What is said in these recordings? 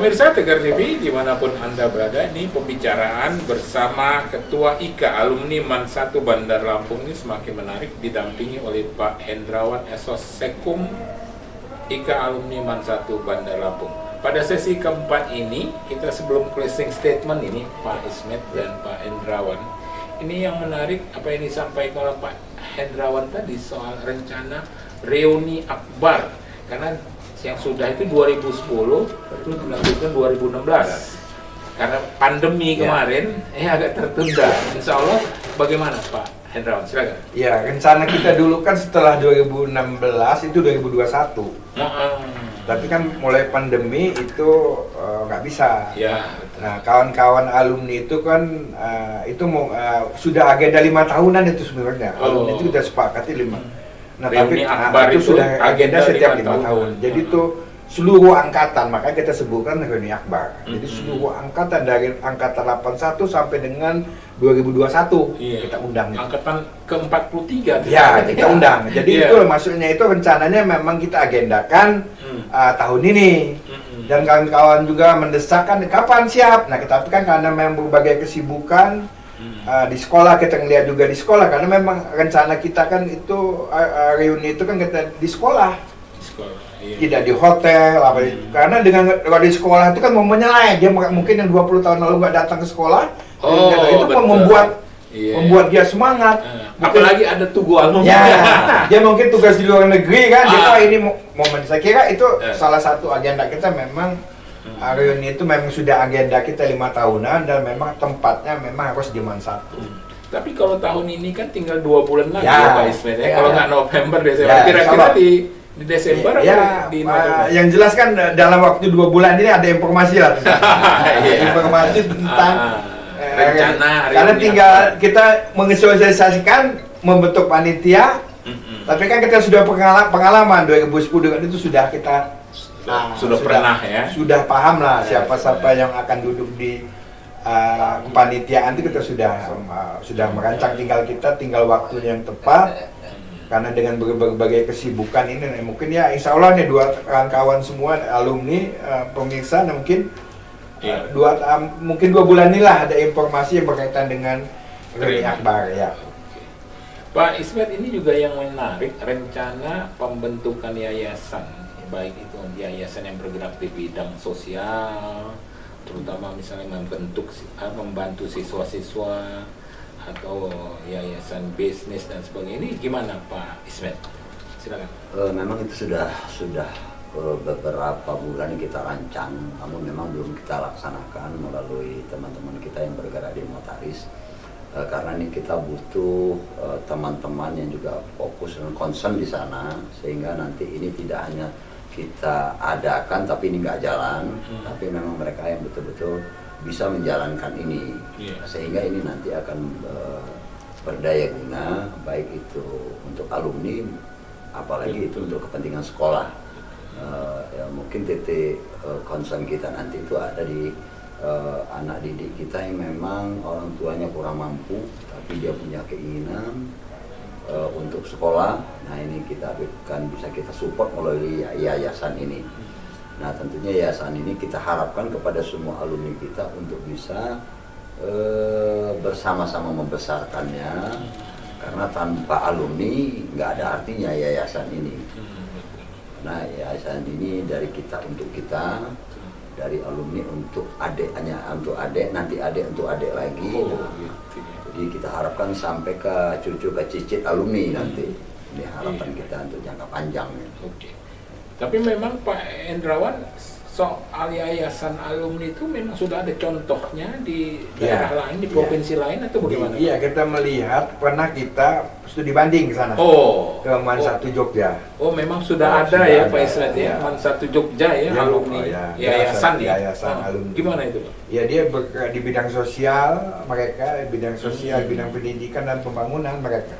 Pemirsa Tegar TV, dimanapun Anda berada, ini pembicaraan bersama Ketua IKA Alumni MAN 1 Bandar Lampung ini semakin menarik, didampingi oleh Pak Hendrawan Esos Sekum, IKA Alumni MAN 1 Bandar Lampung. Pada sesi keempat ini, kita sebelum closing statement ini, Pak Ismet dan Pak Hendrawan, ini yang menarik apa yang disampaikan oleh Pak Hendrawan tadi soal rencana reuni akbar, karena yang sudah itu 2010 itu dilanjutkan 2016 karena pandemi kemarin agak tertunda. Insya Allah bagaimana Pak Hendrawan, silakan. Ya, rencana kita dulu kan setelah 2016 itu 2021. Tapi kan mulai pandemi itu nggak bisa. Ya. Nah, kawan-kawan alumni itu kan itu sudah agenda 5 tahunan itu sebenarnya. Alumni itu sudah sepakati 5. Nah, reuni tapi akbar itu sudah agenda setiap 5 tahun. Jadi itu seluruh angkatan, makanya kita sebutkan reuni akbar. Jadi seluruh angkatan dari angkatan 81 sampai dengan 2021 kita undang. Angkatan ke-43. Ya, kita undang. Jadi itu maksudnya itu rencananya memang kita agendakan tahun ini. Dan kawan-kawan juga mendesakkan kapan siap. Nah, tapi kan karena memang berbagai kesibukan di sekolah, kita ngeliat juga di sekolah, karena memang rencana kita kan itu reuni itu kan kita di sekolah, tidak di hotel apa itu. Karena dengan kalau di sekolah itu kan momennya lain, dia mungkin yang 20 tahun lalu nggak datang ke sekolah, itu membuat dia semangat. Apalagi ada tugu alumni. Ya, dia mungkin tugas di luar negeri kan, dia ini momen. Saya kira itu salah satu agenda kita memang. Reuni itu memang sudah agenda kita 5 tahunan dan memang tempatnya memang harus di MAN 1. Tapi kalau tahun ini kan tinggal 2 bulan lagi ya Pak Ismet. Kalau nggak November, Desember, kira-kira di Desember di November. Yang jelas kan dalam waktu 2 bulan ini ada informasi lah. Informasi tentang rencana. Karena tinggal kita mengesosialisasikan, membentuk panitia. Tapi kan kita sudah pengalaman 2010 kan itu sudah kita sudah pernah ya. Sudah paham lah siapa-siapa yang akan duduk di kepanitiaan itu kita sudah merancang, tinggal waktunya yang tepat. Karena dengan berbagai kesibukan ini mungkin ya insya Allah nih kawan-kawan semua alumni pemirsa mungkin mungkin 2 bulan inilah ada informasi yang berkaitan dengan reuni akbar ya. Pak Ismet, ini juga yang menarik rencana pembentukan yayasan, baik itu yayasan yang bergerak di bidang sosial, terutama misalnya membantu siswa-siswa atau yayasan bisnis dan sebagainya. Ini gimana Pak Ismet? Silakan. Memang itu sudah beberapa bulan kita rancang, namun memang belum kita laksanakan melalui teman-teman kita yang bergerak di Notaris. Karena ini kita butuh teman-teman yang juga fokus dan concern di sana, sehingga nanti ini tidak hanya kita adakan tapi ini nggak jalan, tapi memang mereka yang betul-betul bisa menjalankan ini, sehingga ini nanti akan berdaya guna, baik itu untuk alumni, apalagi itu untuk kepentingan sekolah. Ya, mungkin titik concern kita nanti itu ada di anak didik kita yang memang orang tuanya kurang mampu, tapi dia punya keinginan untuk sekolah. Nah, ini kita akan bisa kita support melalui yayasan ini. Nah, tentunya yayasan ini kita harapkan kepada semua alumni kita untuk bisa bersama-sama membesarkannya, karena tanpa alumni nggak ada artinya yayasan ini. Nah, yayasan ini dari kita untuk kita, dari alumni untuk adiknya, untuk adik, nanti adik untuk adik lagi. Jadi kita harapkan sampai ke cucu, ke cicit alumni nanti. Ini harapan kita untuk jangka panjang. Tapi memang Pak Hendrawan, soal yayasan alumni itu memang sudah ada contohnya di daerah lain, di provinsi lain atau bagaimana? Iya, kita melihat pernah kita studi banding ke sana. Ke MAN 1 Jogja. Oh, memang sudah ada ya Pak Ismet ya, MAN 1 Jogja ya, alumni yayasan alumni. Gimana itu Pak? Ya, dia bergerak di bidang sosial mereka, bidang sosial, bidang pendidikan dan pembangunan mereka.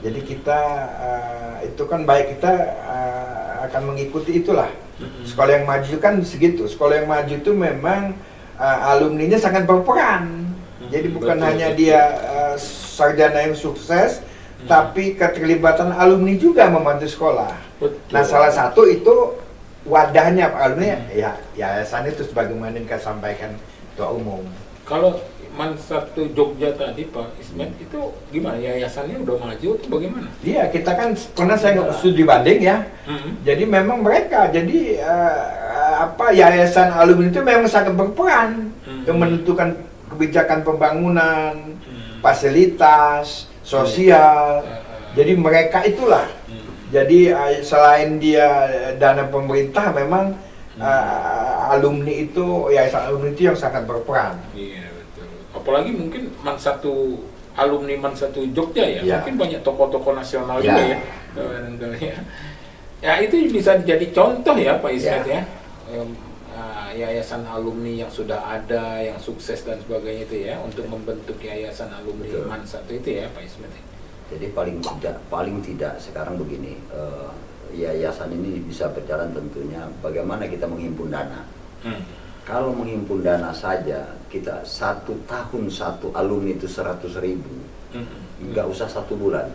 Jadi kita itu kan baik, kita akan mengikuti itulah. Sekolah yang maju kan segitu. Sekolah yang maju itu memang alumninya sangat berperan. Jadi bukan hanya dia sarjana yang sukses, tapi keterlibatan alumni juga membantu sekolah. Nah, salah satu itu wadahnya Pak alumni ya yayasan itu sebagaimana yang saya sampaikan Ketua Umum. Kalau Man Satu Jogja tadi Pak Ismet itu gimana? Yayasannya udah maju atau bagaimana? Iya, kita kan pernah saya studi banding ya. Jadi memang mereka jadi yayasan alumni itu memang sangat berperan yang menentukan kebijakan pembangunan, fasilitas, sosial. Jadi mereka itulah. Jadi selain dia dana pemerintah memang alumni itu yayasan alumni itu yang sangat berperan. Iya betul. Apalagi mungkin alumni Man Satu Jogja ya, Ya. mungkin banyak tokoh-tokoh nasional Ya. juga ya. Ya itu bisa jadi contoh ya Pak Ismet ya. Yayasan alumni yang sudah ada, yang sukses dan sebagainya itu ya, untuk membentuk yayasan alumni Betul. Man Satu itu ya Pak Ismet. Jadi paling tidak sekarang begini, yayasan ini bisa berjalan tentunya bagaimana kita menghimpun dana. Kalau menghimpun dana saja, kita 1 tahun 1 alumni itu 100.000, nggak usah 1 bulan,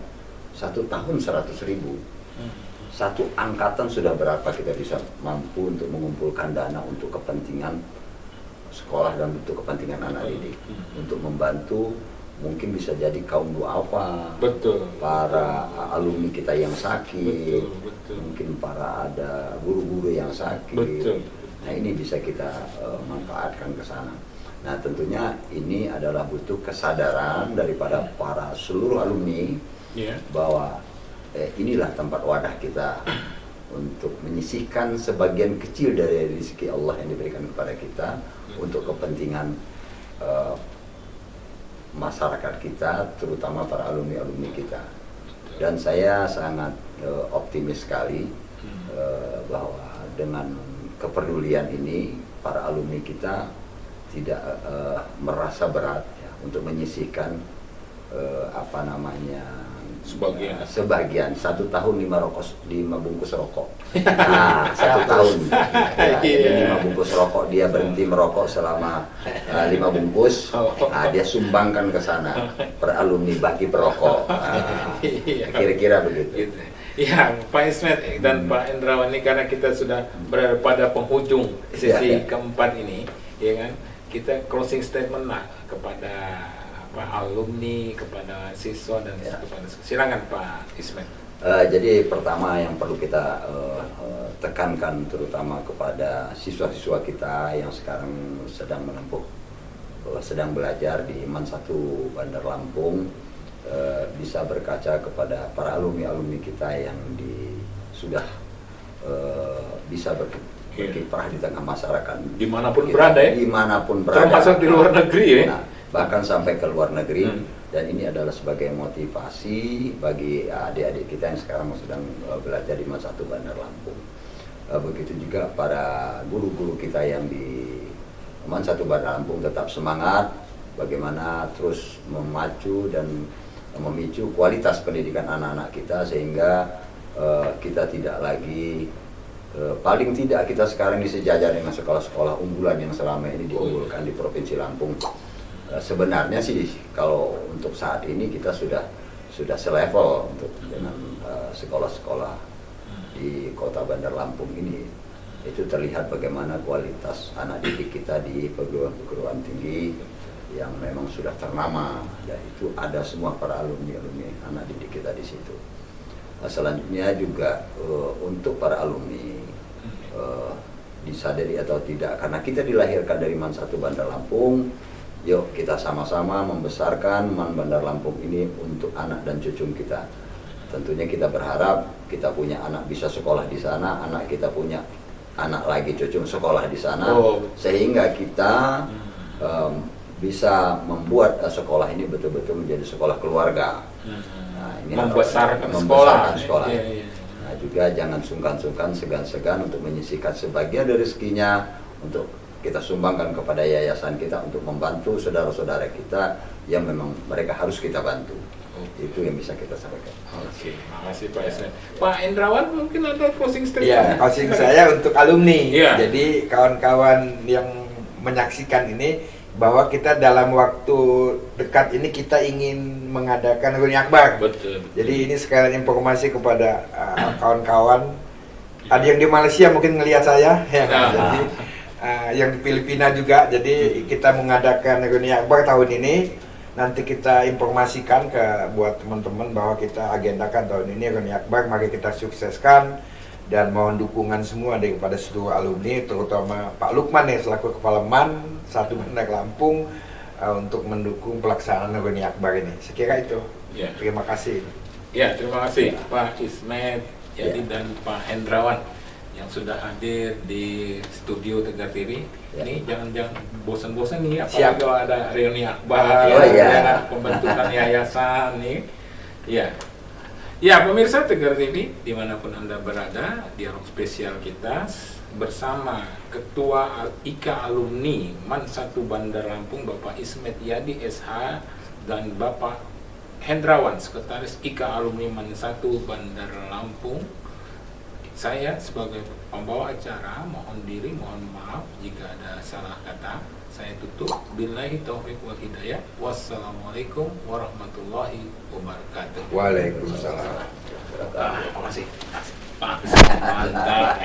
1 tahun 100.000. 1 angkatan sudah berapa kita bisa mampu untuk mengumpulkan dana untuk kepentingan sekolah dan untuk kepentingan anak didik, untuk membantu. Mungkin bisa jadi kaum duafa, Betul. para alumni kita yang sakit, Betul. mungkin para ada guru-guru yang sakit. Betul. Nah ini bisa kita manfaatkan ke sana. Nah tentunya ini adalah butuh kesadaran daripada para seluruh alumni Ya. bahwa inilah tempat wadah kita untuk menyisihkan sebagian kecil dari rezeki Allah yang diberikan kepada kita untuk kepentingan masyarakat kita, terutama para alumni-alumni kita. Dan saya sangat optimis sekali bahwa dengan kepedulian ini para alumni kita tidak merasa berat ya, untuk menyisihkan sebagian 1 tahun 5 bungkus rokok. Nah, 1 tahun ya, 5 bungkus rokok, dia berhenti merokok selama 5 bungkus. Nah, dia sumbangkan ke sana per alumni bagi perokok. Nah, kira-kira begitu. Gitu. Ya, Pak Ismet dan Pak Endrawan ini karena kita sudah berada pada penghujung sesi keempat ini, ya kan? Kita closing statement lah kepada alumni, kepada siswa dan kepada silakan Pak Ismet. Jadi pertama yang perlu kita tekankan terutama kepada siswa-siswa kita yang sekarang sedang belajar di Man Satu Bandar Lampung, bisa berkaca kepada para alumni kita yang sudah bisa berkiprah di tengah masyarakat Dimanapun berada ya? Dimanapun berada. Termasuk di luar negeri ya? Nah, bahkan sampai ke luar negeri. Dan ini adalah sebagai motivasi bagi adik-adik kita yang sekarang sedang belajar di Man Satu Bandar Lampung. Begitu juga para guru-guru kita yang di Man Satu Bandar Lampung tetap semangat bagaimana terus memacu dan memicu kualitas pendidikan anak-anak kita sehingga kita tidak lagi paling tidak kita sekarang disejajar dengan sekolah-sekolah unggulan yang selama ini diunggulkan di Provinsi Lampung. Sebenarnya sih kalau untuk saat ini kita sudah selevel untuk dengan sekolah-sekolah di Kota Bandar Lampung ini. Itu terlihat bagaimana kualitas anak didik kita di perguruan tinggi yang memang sudah ternama, yaitu ada semua para alumni anak didik kita di situ. Selanjutnya juga untuk para alumni disadari atau tidak, karena kita dilahirkan dari Man Satu Bandar Lampung, yuk kita sama-sama membesarkan Man Bandar Lampung ini untuk anak dan cucu kita. Tentunya kita berharap kita punya anak bisa sekolah di sana, anak kita punya anak lagi cucu sekolah di sana, sehingga kita bisa membuat sekolah ini betul-betul menjadi sekolah keluarga. Nah, ini membesarkan sekolah. Iya. Nah, juga jangan sungkan-sungkan, segan-segan untuk menyisihkan sebagian dari rezekinya untuk kita sumbangkan kepada yayasan kita untuk membantu saudara-saudara kita yang memang mereka harus kita bantu. Itu yang bisa kita sampaikan. Oke, makasih Pak Ismet. Pak Endrawan mungkin ada closing statement? Ya, closing saya untuk alumni. Iya. Jadi kawan-kawan yang menyaksikan ini bahwa kita dalam waktu dekat ini kita ingin mengadakan reuni akbar. Betul. Jadi ini sekalian informasi kepada kawan-kawan Ada yang di Malaysia mungkin ngelihat saya, ya kan? Nah. Jadi yang di Filipina juga. Jadi kita mengadakan reuni akbar tahun ini. Nanti kita informasikan buat teman-teman bahwa kita agendakan tahun ini reuni akbar. Mari kita sukseskan dan mohon dukungan semua daripada seluruh alumni, terutama Pak Lukman ya selaku Kepala MAN 1 Bandar Lampung untuk mendukung pelaksanaan reuni akbar ini. Sekira itu. Ya. Terima kasih. Ya, terima kasih Pak Ismet Yadi dan Pak Hendrawan yang sudah hadir di studio Tegar TV. Ini jangan bosan-bosan nih, apalagi kalau ada reuni akbar, ya, pembentukan yayasan nih. Ya, ya pemirsa Tegar TV dimanapun Anda berada, dialog spesial kita bersama Ketua IKA Alumni MAN 1 Bandar Lampung Bapak Ismet Yadi SH dan Bapak Hendrawan, Sekretaris IKA Alumni MAN 1 Bandar Lampung. Saya sebagai pembawa acara mohon maaf jika ada salah kata. Saya tutup. Billahi taufiq wal hidayah. Wassalamualaikum warahmatullahi wabarakatuh. Waalaikumsalam. Terima kasih. Pak, mantap.